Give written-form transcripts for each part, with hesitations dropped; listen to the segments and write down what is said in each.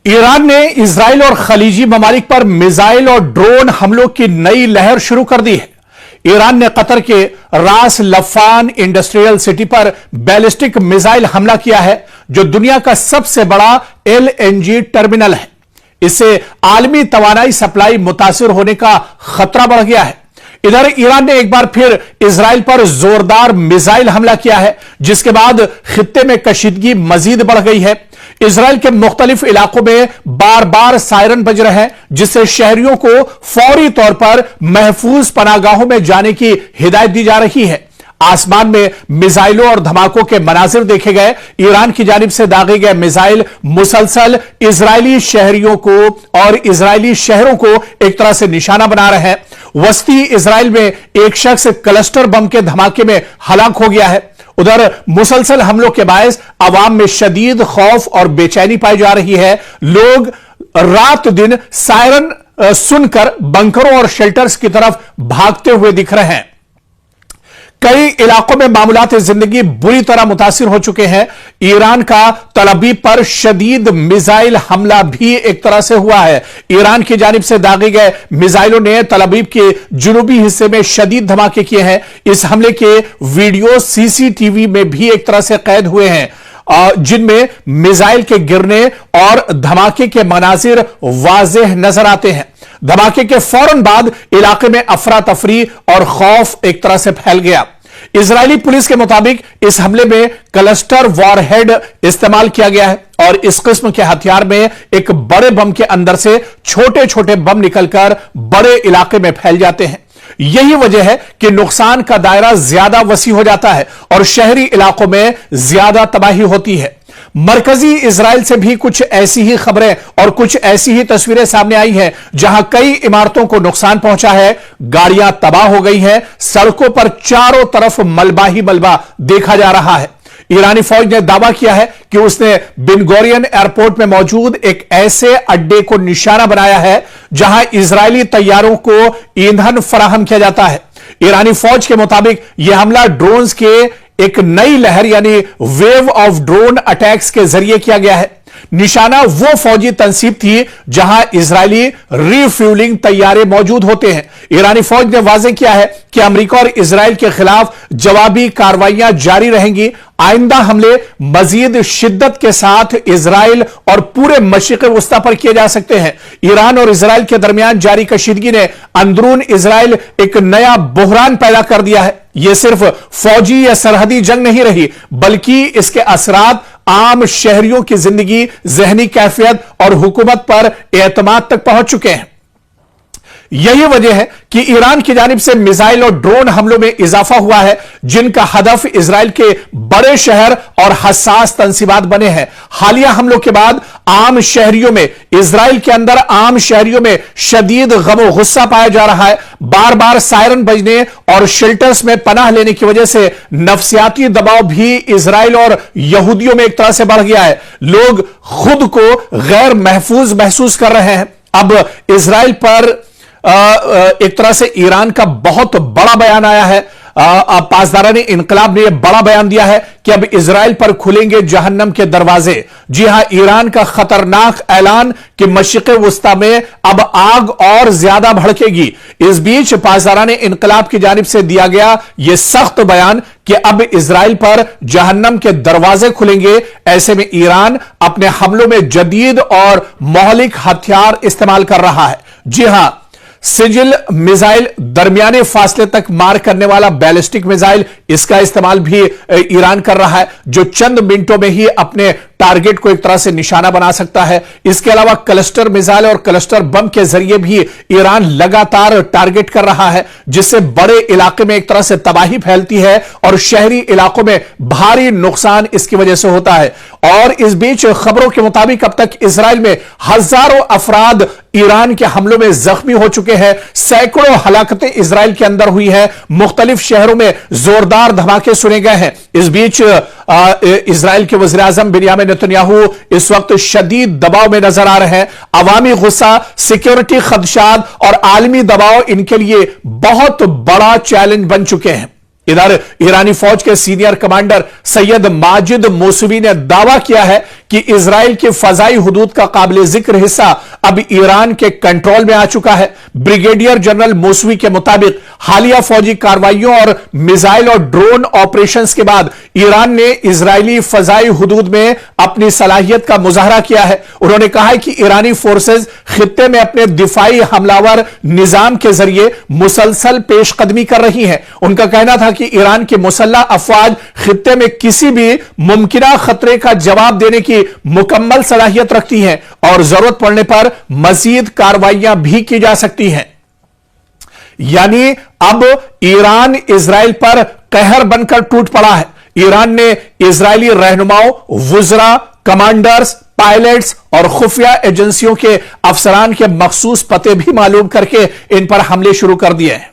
Iran ने Israel और खलीजी ममालिक पर मिसाइल और ड्रोन हमलों की नई लहर शुरू कर दी है। ईरान ने कतर के रास लफान इंडस्ट्रियल सिटी पर बैलिस्टिक मिसाइल हमला किया है, जो दुनिया का सबसे बड़ा एलएनजी टर्मिनल है। इससे आलमी तवानाई सप्लाई मुतासिर होने का खतरा बढ़ गया है। इधर ईरान ने एक बार फिर इजराइल पर जोरदार मिसाइल हमला किया है, जिसके बाद खित्ते में कशीदगी मजीद बढ़ गई है। इजराइल के मुख्तलिफ इलाकों में बार बार सायरन बज रहे हैं, जिससे शहरियों को फौरी तौर पर महफूज पनाहगाहों में जाने की हिदायत दी जा रही है। आसमान में मिसाइलों और धमाकों के मनाजिर देखे गए। ईरान की जानिब से दागे गए मिसाइल मुसलसल इजरायली शहरियों को और इजरायली शहरों को एक तरह से निशाना बना रहे हैं। वस्ती इजराइल में एक शख्स क्लस्टर बम के धमाके में हलाक हो गया है। उधर मुसलसल हमलों के बायस अवाम में शदीद खौफ और बेचैनी पाई जा रही है। लोग रात दिन सायरन सुनकर बंकरों और शेल्टर्स की तरफ भागते हुए दिख रहे हैं। कई इलाकों में मामूलात जिंदगी बुरी तरह मुतासिर हो चुके हैं। ईरान का तलअबीब पर शदीद मिसाइल हमला भी एक तरह से हुआ है। ईरान की जानिब से दागे गए मिसाइलों ने तलअबीब के जुनूबी हिस्से में शदीद धमाके किए हैं। इस हमले के वीडियो सीसीटीवी में भी एक तरह से कैद हुए हैं, जिनमें मिसाइल के गिरने और धमाके के मनाजिर वाज़ेह नजर आते हैं। धमाके के फौरन बाद इलाके में अफरा तफरी और खौफ एक तरह से फैल गया। इजरायली पुलिस के मुताबिक इस हमले में क्लस्टर वॉरहेड इस्तेमाल किया गया है और इस किस्म के हथियार में एक बड़े बम के अंदर से छोटे छोटे बम निकलकर बड़े इलाके में फैल जाते हैं। यही वजह है कि नुकसान का दायरा ज्यादा वसी हो जाता है और शहरी इलाकों में ज्यादा तबाही होती है। मरकजी इजराइल से भी कुछ ऐसी ही खबरें और कुछ ऐसी ही तस्वीरें सामने आई हैं, जहां कई इमारतों को नुकसान पहुंचा है, गाड़ियां तबाह हो गई हैं, सड़कों पर चारों तरफ मलबा ही मलबा देखा जा रहा है। ईरानी फौज ने दावा किया है कि उसने बिन गोरियन एयरपोर्ट में मौजूद एक ऐसे अड्डे को निशाना बनाया है जहां इजरायली तैयारों को ईंधन फराहम किया जाता है। ईरानी फौज के मुताबिक यह हमला ड्रोन्स के एक नई लहर यानी वेव ऑफ ड्रोन अटैक्स के जरिए किया गया है। निशाना वो फौजी तंसीब थी जहां इजरायली रिफ्यूलिंग तैयारे मौजूद होते हैं। ईरानी फौज ने वाज़ेह किया है कि अमेरिका और इजराइल के खिलाफ जवाबी कार्रवाइयां जारी रहेंगी। आइंदा हमले मजीद शिद्दत के साथ इजराइल और पूरे मशरिक़ वस्ता पर किए जा सकते हैं। ईरान और इजराइल के दरमियान जारी कशीदगी ने अंदरून इजराइल एक नया बुहरान पैदा कर दिया है। यह सिर्फ फौजी या सरहदी जंग नहीं रही, बल्कि इसके असरात आम शहरियों की जिंदगी, जहनी कैफियत और हुकूमत पर एतमाद तक पहुंच चुके हैं। यही वजह है कि ईरान की जानिब से मिसाइल और ड्रोन हमलों में इजाफा हुआ है, जिनका हदफ इजराइल के बड़े शहर और हसास तंसीबात बने हैं। हालिया हमलों के बाद आम शहरियों में, इजराइल के अंदर आम शहरियों में शदीद गम गुस्सा पाया जा रहा है। बार बार सायरन बजने और शेल्टर्स में पनाह लेने की वजह से नफ्सियाती दबाव भी इजराइल और यहूदियों में एक तरह से बढ़ गया है। लोग खुद को गैर महफूज महसूस कर रहे हैं। अब इजराइल पर एक तरह से ईरान का बहुत बड़ा बयान आया है। पासदारानी इनकलाब ने यह बड़ा बयान दिया है कि अब इजराइल पर खुलेंगे जहन्नम के दरवाजे। जी हां, ईरान का खतरनाक ऐलान कि मशरिक़ वस्ता में अब आग और ज्यादा भड़केगी। इस बीच पासदारानी इनकलाब की जानिब से दिया गया यह सख्त बयान कि अब इजराइल पर जहन्नम के दरवाजे खुलेंगे। ऐसे में ईरान अपने हमलों में जदीद और मौलिक हथियार इस्तेमाल कर रहा है। जी हां, सिजिल मिसाइल, दरमियाने फासले तक मार करने वाला बैलिस्टिक मिसाइल, इसका इस्तेमाल भी ईरान कर रहा है, जो चंद मिनटों में ही अपने टारगेट को एक तरह से निशाना बना सकता है। इसके अलावा क्लस्टर मिसाइल और क्लस्टर बम के जरिए भी ईरान लगातार टारगेट कर रहा है, जिससे बड़े इलाके में एक तरह से तबाही फैलती है और शहरी इलाकों में भारी नुकसान इसकी वजह से होता है। और इस बीच खबरों के मुताबिक अब तक इजराइल में हजारों अफराद ईरान के हमलों में जख्मी हो चुके हैं। सैकड़ों हलाकतें इजराइल के अंदर हुई है। मुख्तलिफ शहरों में जोरदार धमाके सुने गए हैं। इस बीच इजराइल के वज़ीर आज़म बिन्यामिन नेतन्याहू इस वक्त शदीद दबाव में नजर आ रहे हैं। अवामी गुस्सा, सिक्योरिटी खदशात और आलमी दबाव इनके लिए बहुत बड़ा चैलेंज बन चुके हैं। इधर ईरानी फौज के senior commander Syed Majid Mousavi ने दावा किया है कि इजराइल की फजाई हुदूद का काबिल जिक्र हिस्सा अब ईरान के कंट्रोल में आ चुका है। ब्रिगेडियर जनरल मौसवी के मुताबिक हालिया फौजी कार्रवाइयों और मिसाइल और ड्रोन ऑपरेशंस के बाद ईरान ने इजरायली फजाई हुदूद में अपनी सलाहियत का मुजाहरा किया है। उन्होंने कहा है कि ईरानी फोर्सेज खित्ते में अपने दिफाई हमलावर निजाम के जरिए मुसलसल पेशकदमी कर रही हैं। उनका कहना था कि ईरान की मुसल्लह अफवाज खित्ते में किसी भी मुमकिना खतरे का जवाब देने की मुकम्मल सलाहियत रखती हैं और जरूरत पड़ने पर मजीद कार्रवाइयां भी की जा सकती हैं। यानी अब ईरान इजराइल पर कहर बनकर टूट पड़ा है। ईरान ने इजरायली रहनुमाओं, वुज़रा, कमांडर्स, पायलट्स और खुफिया एजेंसियों के अफसरान के मखसूस पते भी मालूम करके इन पर हमले शुरू कर दिए हैं।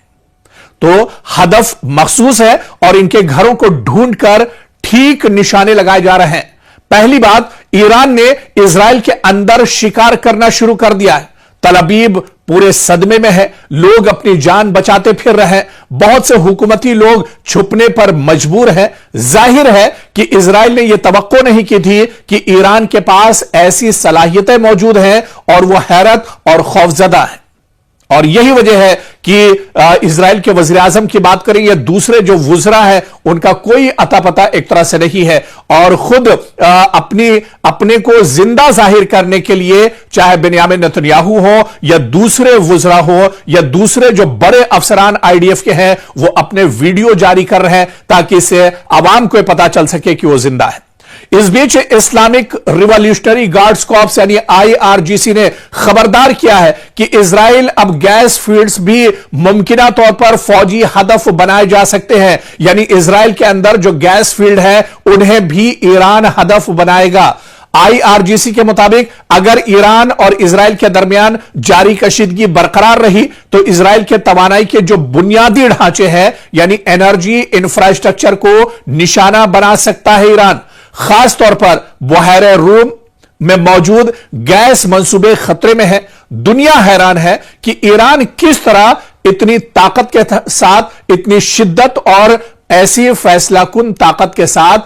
तो हदफ मखसूस है और इनके घरों को ढूंढकर ठीक निशाने लगाए जा रहे हैं। पहली बात, ईरान ने इजराइल के अंदर शिकार करना शुरू कर दिया है। तल अबीब पूरे सदमे में है, लोग अपनी जान बचाते फिर रहे हैं। बहुत से हुकूमती लोग छुपने पर मजबूर हैं। जाहिर है कि इजराइल ने यह तवक्को नहीं की थी कि ईरान के पास ऐसी सलाहियतें मौजूद हैं और वह हैरत और खौफजदा है। और यही वजह है कि इजराइल के वजीर आजम की बात करें या दूसरे जो वुज़रा है उनका कोई अता पता एक तरह से नहीं है और खुद अपने को जिंदा जाहिर करने के लिए चाहे बेन्यामिन नेतन्याहू हो या दूसरे वुज़रा हो या दूसरे जो बड़े अफसरान आईडीएफ के हैं वो अपने वीडियो जारी कर रहे हैं ताकि इससे आवाम को पता चल सके कि वो जिंदा है। इस बीच इस्लामिक रिवॉल्यूशनरी गार्ड्स कॉर्प्स यानी आईआरजीसी ने खबरदार किया है कि इजराइल अब गैस फील्ड्स भी मुमकिना तौर पर फौजी हदफ बनाए जा सकते हैं। यानी इजराइल के अंदर जो गैस फील्ड है उन्हें भी ईरान हदफ बनाएगा। आईआरजीसी के मुताबिक अगर ईरान और इजराइल के दरमियान जारी कशीदगी बरकरार रही तो इजराइल के तवानाई के जो बुनियादी ढांचे हैं यानी एनर्जी इंफ्रास्ट्रक्चर को निशाना बना सकता है ईरान। खास तौर पर बहरे रूम में मौजूद गैस मंसूबे खतरे में है। दुनिया हैरान है कि ईरान किस तरह इतनी ताकत के साथ, इतनी शिद्दत और ऐसी फैसलाकुन ताकत के साथ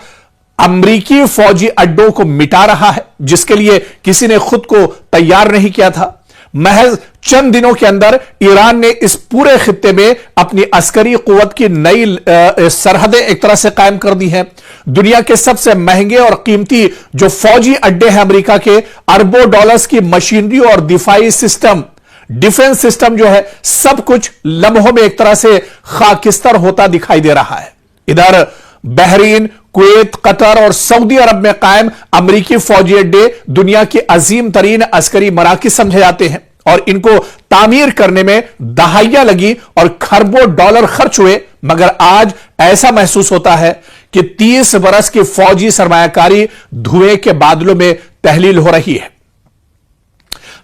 अमरीकी फौजी अड्डों को मिटा रहा है जिसके लिए किसी ने खुद को तैयार नहीं किया था। महज चंद दिनों के अंदर ईरान ने इस पूरे खित्ते में अपनी अस्करी कुव्वत की नई सरहदें एक तरह से कायम कर दी हैं। दुनिया के सबसे महंगे और कीमती जो फौजी अड्डे हैं अमेरिका के, अरबों डॉलर्स की मशीनरी और दिफाई सिस्टम, डिफेंस सिस्टम जो है, सब कुछ लम्हों में एक तरह से खाकिस्तर होता दिखाई दे रहा है। इधर बहरीन, कुवैत, कतर और सऊदी अरब में कायम अमरीकी फौजी अड्डे दुनिया की अजीम तरीन अस्करी मराकिज समझे जाते हैं और इनको तामीर करने में दहाइयां लगी और खरबों डॉलर खर्च हुए। मगर आज ऐसा महसूस होता है कि 30 बरस की फौजी सरमायाकारी धुएं के बादलों में तहलील हो रही है।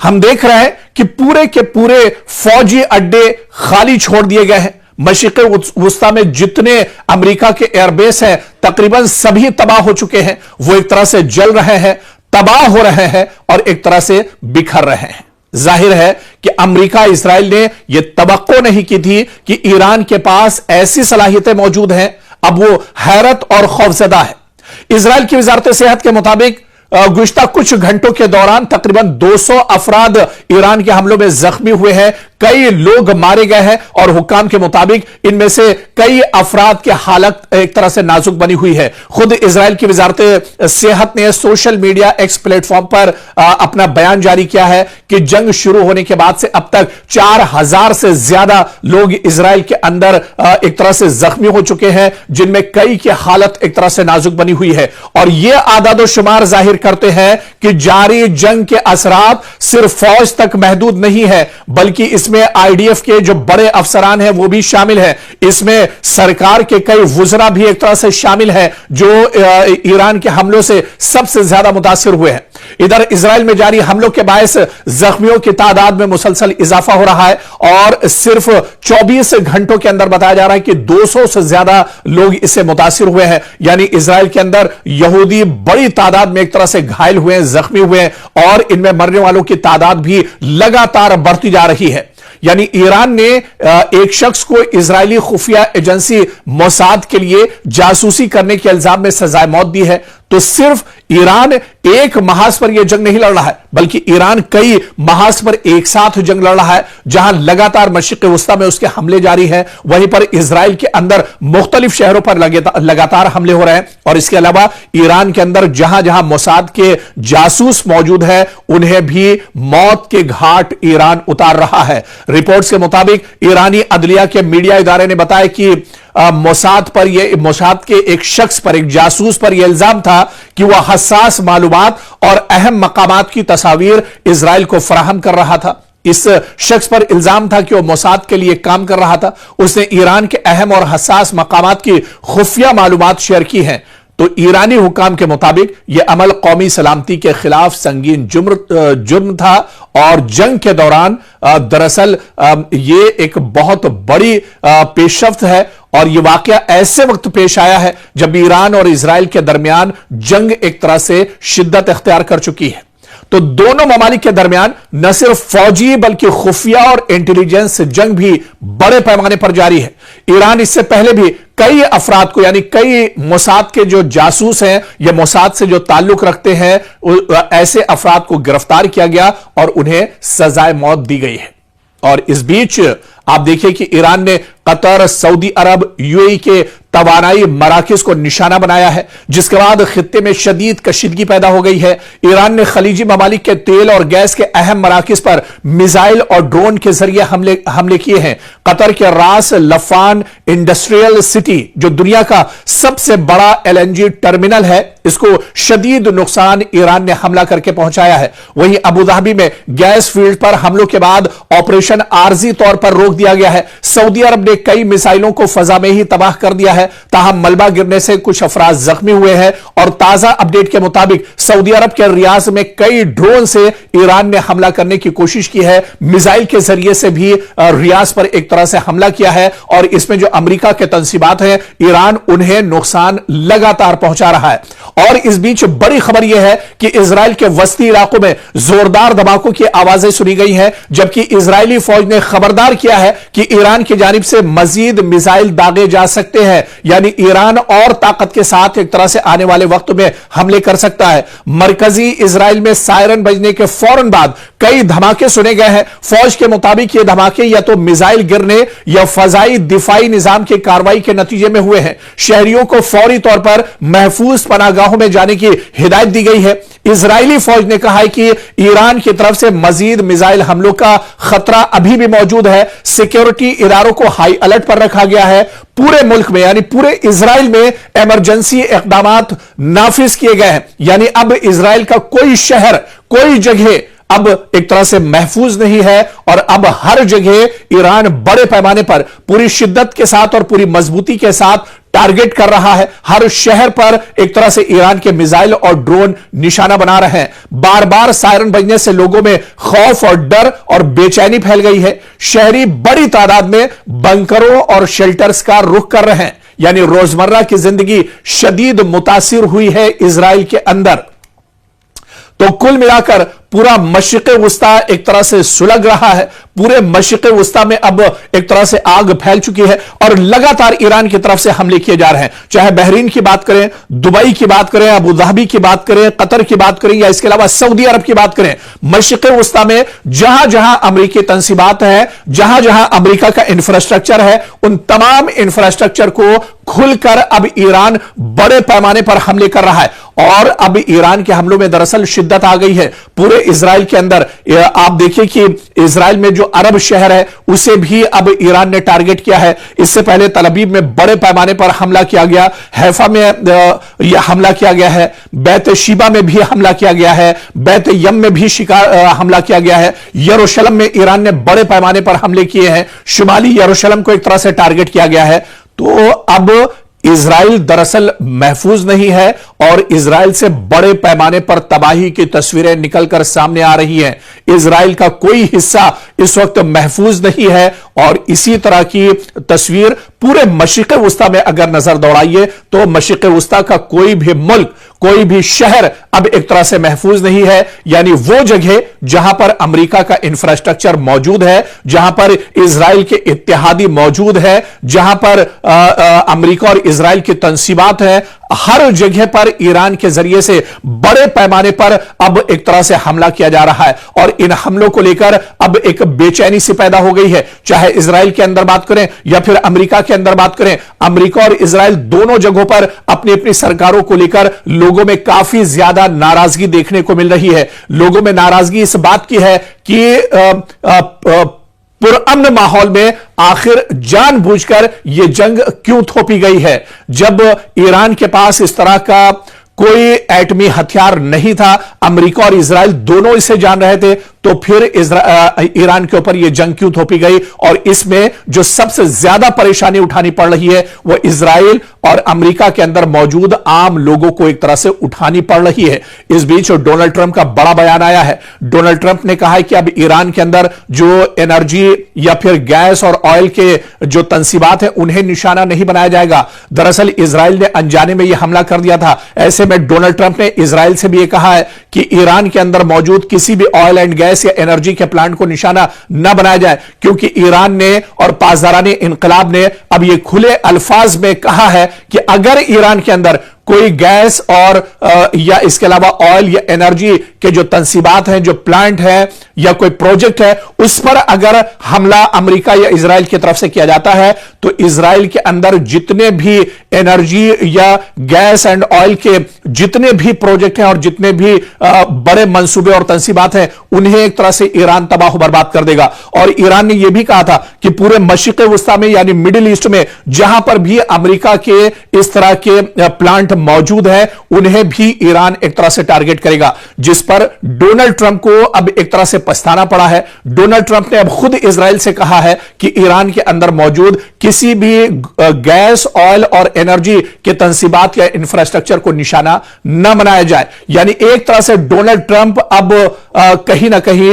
हम देख रहे हैं कि पूरे के पूरे फौजी अड्डे खाली छोड़ दिए गए हैं। मशरिक़ वुस्ता में जितने अमेरिका के एयरबेस हैं तकरीबन सभी तबाह हो चुके हैं। वो एक तरह से जल रहे हैं, तबाह हो रहे हैं और एक तरह से बिखर रहे हैं। जाहिर है कि अमेरिका, इजराइल ने यह तवक्को नहीं की थी कि ईरान के पास ऐसी सलाहियतें मौजूद हैं। अब वो हैरत और खौफजदा है। इजराइल की वजारत सेहत के मुताबिक गुज़िश्ता कुछ घंटों के दौरान तकरीबन 200 अफराद ईरान के हमलों में जख्मी हुए हैं, कई लोग मारे गए हैं और हुक्काम के मुताबिक इनमें से कई अफराद की हालत एक तरह से नाजुक बनी हुई है। खुद इजराइल की वजारत सेहत ने सोशल मीडिया एक्स प्लेटफॉर्म पर अपना बयान जारी किया है कि जंग शुरू होने के बाद से अब तक 4000 से ज्यादा लोग इजराइल के अंदर एक तरह से जख्मी हो चुके हैं, जिनमें कई की हालत एक तरह से नाजुक बनी हुई है। और यह आदादो शुमार जाहिर करते हैं कि जारी जंग के असरात सिर्फ फौज तक महदूद नहीं है बल्कि इसमें आईडीएफ के जो बड़े अफसरान हैं वो भी शामिल हैं। इसमें सरकार के कई वुज़रा भी एक तरह से शामिल हैं जो ईरान के हमलों से सबसे ज्यादा मुतासिर हुए हैं। इधर इजराइल में जारी हमलों के बायस जख्मियों की तादाद में मुसलसल इजाफा हो रहा है और सिर्फ 24 घंटों के अंदर बताया जा रहा है कि 200 से ज्यादा लोग इससे मुतासिर हुए हैं। यानी इजराइल के अंदर यहूदी बड़ी तादाद में एक तरह से घायल हुए हैं, जख्मी हुए हैं और इनमें मरने वालों की तादाद भी लगातार बढ़ती जा रही है। यानी ईरान ने एक शख्स को इजरायली खुफिया एजेंसी मोसाद के लिए जासूसी करने के इल्जाम में सजाए मौत दी है। तो सिर्फ ईरान एक महाज पर यह जंग नहीं लड़ रहा है, बल्कि ईरान कई महाज पर एक साथ जंग लड़ रहा है, जहां लगातार मशरिक़ वस्ता में उसके हमले जारी हैं। वहीं पर इजराइल के अंदर मुख्तलिफ शहरों पर लगातार हमले हो रहे हैं। और इसके अलावा ईरान के अंदर जहां जहां मोसाद के जासूस मौजूद है, उन्हें भी मौत के घाट ईरान उतार रहा है। रिपोर्ट्स के मुताबिक ईरानी अदलिया के मीडिया इदारे ने बताया कि मोसाद के एक शख्स पर, एक जासूस पर यह इल्जाम था कि वह हसास मालूमात और अहम मकामात की तस्वीर इजराइल को फराहम कर रहा था। इस शख्स पर इल्जाम था कि वह मोसाद के लिए काम कर रहा था। उसने ईरान के अहम और हसास मकामात की खुफिया मालूमात शेयर की हैं। तो ईरानी हुकाम के मुताबिक यह अमल कौमी सलामती के खिलाफ संगीन जुर्म था और जंग के दौरान दरअसल यह एक बहुत बड़ी पेशरफ्त है। और यह वाकया ऐसे वक्त पेश आया है जब ईरान और इजराइल के दरमियान जंग एक तरह से शिद्दत इख्तियार कर चुकी है। तो दोनों ममालिक के दरमियान न सिर्फ फौजी बल्कि खुफिया और इंटेलिजेंस जंग भी बड़े पैमाने पर जारी है। ईरान इससे पहले भी कई अफराद को, यानी कई मोसाद के जो जासूस हैं या मोसाद से जो ताल्लुक रखते हैं, ऐसे अफराद को गिरफ्तार किया गया और उन्हें सजाए मौत दी गई है। और इस बीच आप देखिए कि ईरान ने कतर, सऊदी अरब, यूएई के तवानाई मराकज को निशाना बनाया है, जिसके बाद खित्ते में शदीद कशीदगी पैदा हो गई है। ईरान ने खलीजी ममालिक के तेल और गैस के अहम मराकज पर मिसाइल और ड्रोन के जरिए हमले किए हैं। कतर के रास लफान इंडस्ट्रियल सिटी, जो दुनिया का सबसे बड़ा एलएनजी टर्मिनल है, इसको शदीद नुकसान ईरान ने हमला करके पहुंचाया है। वहीं अबू धाबी में गैस फील्ड पर हमलों के बाद ऑपरेशन आर्जी तौर पर रोक दिया गया है। सऊदी अरब ने कई मिसाइलों को फजा में ही तबाह कर दिया है, ताहम मलबा गिरने से कुछ अफराद जख्मी हुए हैं। और ताजा अपडेट के मुताबिक सऊदी अरब के रियाज में कई ड्रोन से ईरान ने हमला करने की कोशिश की है। मिसाइल के जरिए से भी रियाज पर एक तरह से हमला किया है। और इसमें जो अमेरिका के तंसीबात हैं, ईरान उन्हें नुकसान लगातार पहुंचा रहा है। और इस बीच बड़ी खबर यह है कि इजराइल के वस्ती इलाकों में जोरदार धमाकों की आवाजें सुनी गई हैं, जबकि इजरायली फौज ने खबरदार किया है कि ईरान की जानिब से मजीद मिसाइल दागे जा सकते हैं। यानी ईरान और ताकत के साथ एक तरह से आने वाले वक्त में हमले कर सकता है। मरकजी इजराइल में सायरन बजने के फौरन बाद कई धमाके सुने गए हैं। फौज के मुताबिक ये धमाके या तो मिसाइल गिरने या फजाई दिफाई निजाम की कार्रवाई के नतीजे में हुए हैं। शहरियों को फौरी तौर पर महफूज पनाहगाहों में जाने की हिदायत दी गई है। इजरायली फौज ने कहा है कि ईरान की तरफ से मजीद मिसाइल हमलों का खतरा अभी भी मौजूद है। सिक्योरिटी इदारों को हाई अलर्ट पर रखा गया है। पूरे मुल्क में, यानी पूरे इजराइल में इमरजेंसी इक़दामात नाफिज किए गए हैं। यानी अब इजराइल का कोई शहर, कोई जगह अब एक तरह से महफूज नहीं है। और अब हर जगह ईरान बड़े पैमाने पर पूरी शिद्दत के साथ और पूरी मजबूती के साथ टारगेट कर रहा है। हर शहर पर एक तरह से ईरान के मिसाइल और ड्रोन निशाना बना रहे हैं। बार बार सायरन बजने से लोगों में खौफ और डर और बेचैनी फैल गई है। शहरी बड़ी तादाद में बंकरों और शेल्टर्स का रुख कर रहे हैं। यानी रोजमर्रा की जिंदगी शदीद मुतासिर हुई है इजराइल के अंदर। तो कुल मिलाकर पूरा मशरिक़ वस्ता एक तरह से सुलग रहा है। पूरे मशरिक़ वस्ता में अब एक तरह से आग फैल चुकी है और लगातार ईरान की तरफ से हमले किए जा रहे हैं। चाहे बहरीन की बात करें, दुबई की बात करें, अबू धाबी की बात करें, कतर की बात करें, या इसके अलावा सऊदी अरब की बात करें, मशरिक़ वस्ता में जहां जहां अमेरिकी तंसीबात हैं, जहां जहां अमेरिका का इंफ्रास्ट्रक्चर है, उन तमाम इंफ्रास्ट्रक्चर को खुलकर अब ईरान बड़े पैमाने पर हमले कर रहा है। और अब ईरान के हमलों में दरअसल शिद्दत आ गई है पूरे इजराइल के अंदर। आप देखिए कि इजराइल में जो अरब शहर है, उसे भी अब ईरान ने टारगेट किया है। इससे पहले तल अवीव में बड़े पैमाने पर हमला किया गया, हैफा में यह हमला किया गया है, बैत शीबा में भी हमला किया गया है, बैत यम में भी हमला किया गया है। यरूशलेम में ईरान ने बड़े पैमाने पर हमले किए हैं। शुमाली यरूशलेम को एक तरह से टारगेट किया गया है। तो अब इजराइल दरअसल महफूज नहीं है और इजराइल से बड़े पैमाने पर तबाही की तस्वीरें निकलकर सामने आ रही हैं। इजराइल का कोई हिस्सा इस वक्त महफूज नहीं है और इसी तरह की तस्वीर पूरे मशरिक़ वुस्ता में अगर नजर दौड़ाइए तो मशरिक़ वुस्ता का कोई भी मुल्क, कोई भी शहर अब एक तरह से महफूज नहीं है। यानी वो जगह जहां पर अमेरिका का इंफ्रास्ट्रक्चर मौजूद है, जहां पर इजराइल के इत्तेहादी मौजूद है, जहां पर अमेरिका और इजराइल की तंसीबात है, हर जगह पर ईरान के जरिए से बड़े पैमाने पर अब एक तरह से हमला किया जा रहा है। और इन हमलों को लेकर अब एक बेचैनी सी पैदा हो गई है, चाहे इजराइल के अंदर बात करें या फिर अमेरिका के अंदर बात करें। अमेरिका और इजराइल दोनों जगहों पर अपनी अपनी सरकारों को लेकर लोगों में काफी ज्यादा नाराजगी देखने को मिल रही है। लोगों में नाराजगी इस बात की है कि पुरअमन माहौल में आखिर जानबूझकर यह जंग क्यों थोपी गई है। जब ईरान के पास इस तरह का कोई एटमी हथियार नहीं था, अमेरिका और इजराइल दोनों इसे जान रहे थे, तो फिर ईरान के ऊपर यह जंग क्यों थोपी गई। और इसमें जो सबसे ज्यादा परेशानी उठानी पड़ रही है वो इजराइल और अमेरिका के अंदर मौजूद आम लोगों को एक तरह से उठानी पड़ रही है। इस बीच डोनाल्ड ट्रंप का बड़ा बयान आया है। डोनाल्ड ट्रंप ने कहा है कि अब ईरान के अंदर जो एनर्जी या फिर गैस और ऑयल के जो तंसीबात है उन्हें निशाना नहीं बनाया जाएगा। दरअसल इजराइल ने अनजाने में यह हमला कर दिया था। ऐसे में डोनाल्ड ट्रंप ने इजराइल से भी यह कहा है कि ईरान के अंदर मौजूद किसी भी ऑयल एंड गैस या एनर्जी के प्लांट को निशाना न बनाया जाए, क्योंकि ईरान ने और पासदाराने इनकलाब ने अब यह खुले अल्फाज में कहा है कि अगर ईरान के अंदर कोई गैस और या इसके अलावा ऑयल या एनर्जी के जो तंसीबात हैं, जो प्लांट है या कोई प्रोजेक्ट है, उस पर अगर हमला अमेरिका या इजराइल की तरफ से किया जाता है तो इजराइल के अंदर जितने भी एनर्जी या गैस एंड ऑयल के जितने भी प्रोजेक्ट हैं और जितने भी बड़े मंसूबे और तंसीबात हैं उन्हें एक तरह से ईरान तबाह बर्बाद कर देगा। और ईरान ने यह भी कहा था कि पूरे मशरिक़ वुस्ता में यानी मिडिल ईस्ट में जहां पर भी अमेरिका के इस तरह के प्लांट मौजूद है उन्हें भी ईरान एक तरह से टारगेट करेगा, जिस पर डोनाल्ड ट्रंप को अब एक तरह से पछताना पड़ा है। डोनाल्ड ट्रंप ने अब खुद इजराइल से कहा है कि ईरान के अंदर मौजूद किसी भी गैस, ऑयल और एनर्जी के तंसीबात या इंफ्रास्ट्रक्चर को निशाना न बनाया जाए। यानी एक तरह से डोनाल्ड ट्रंप अब कहीं ना कहीं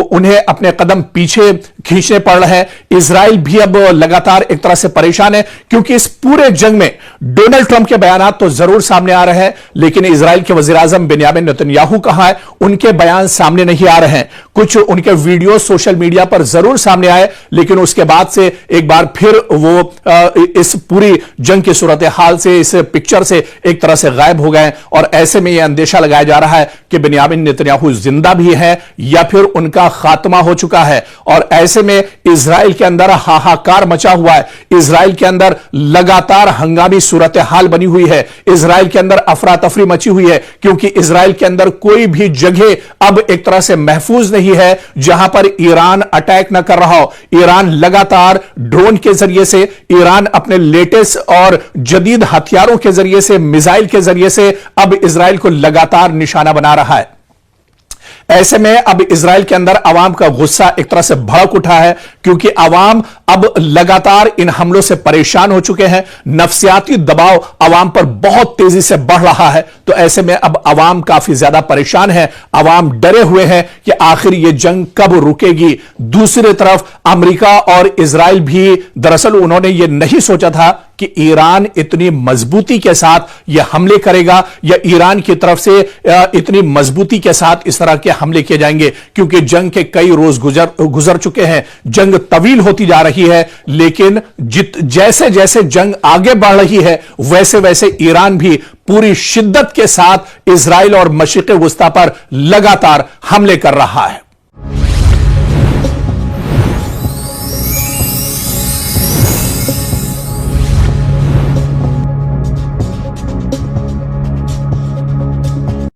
उन्हें अपने कदम पीछे खींचने पड़ रहे हैं। इजराइल भी अब लगातार एक तरह से परेशान है, क्योंकि इस पूरे जंग में डोनाल्ड ट्रंप के बयान तो जरूर सामने आ रहे हैं, लेकिन इजराइल के वजीर आजम बेंयामिन नेतन्याहू कहां है, उनके बयान सामने नहीं आ रहे हैं। कुछ उनके वीडियो सोशल मीडिया पर जरूर सामने आए, लेकिन उसके बाद से एक बार फिर वो इस पूरी जंग की सूरत हाल से, इस पिक्चर से एक तरह से गायब हो गए। और ऐसे में यह अंदेशा लगाया जा रहा है कि बेंयामिन नेतन्याहू जिंदा भी है या फिर उनका खात्मा हो चुका है। और ऐसे में इजराइल के अंदर हाहाकार मचा हुआ है। इजराइल के अंदर लगातार हंगामी सूरत हाल बनी हुई है। इजराइल के अंदर अफरा तफरी मची हुई है, क्योंकि इजराइल के अंदर कोई भी जगह अब एक तरह से महफूज नहीं है जहां पर ईरान अटैक न कर रहा हो। ईरान लगातार ड्रोन के जरिए से, ईरान अपने लेटेस्ट और जदीद हथियारों के जरिए से, मिसाइल के जरिए से अब इजराइल को लगातार निशाना बना रहा है। ऐसे में अब इजराइल के अंदर अवाम का गुस्सा एक तरह से भड़क उठा है, क्योंकि अवाम अब लगातार इन हमलों से परेशान हो चुके हैं। नफ्सियाती दबाव अवाम पर बहुत तेजी से बढ़ रहा है। तो ऐसे में अब अवाम काफी ज्यादा परेशान है। अवाम डरे हुए हैं कि आखिर यह जंग कब रुकेगी। दूसरी तरफ अमेरिका और इजराइल भी, दरअसल उन्होंने यह नहीं सोचा था कि ईरान इतनी मजबूती के साथ यह हमले करेगा, या ईरान की तरफ से इतनी मजबूती के साथ इस तरह के हमले किए जाएंगे, क्योंकि जंग के कई रोज गुजर चुके हैं। जंग तवील होती जा रही है, लेकिन जैसे जैसे जंग आगे बढ़ रही है वैसे वैसे ईरान भी पूरी शिद्दत के साथ इजराइल और मशरिक़ वुस्ता पर लगातार हमले कर रहा है।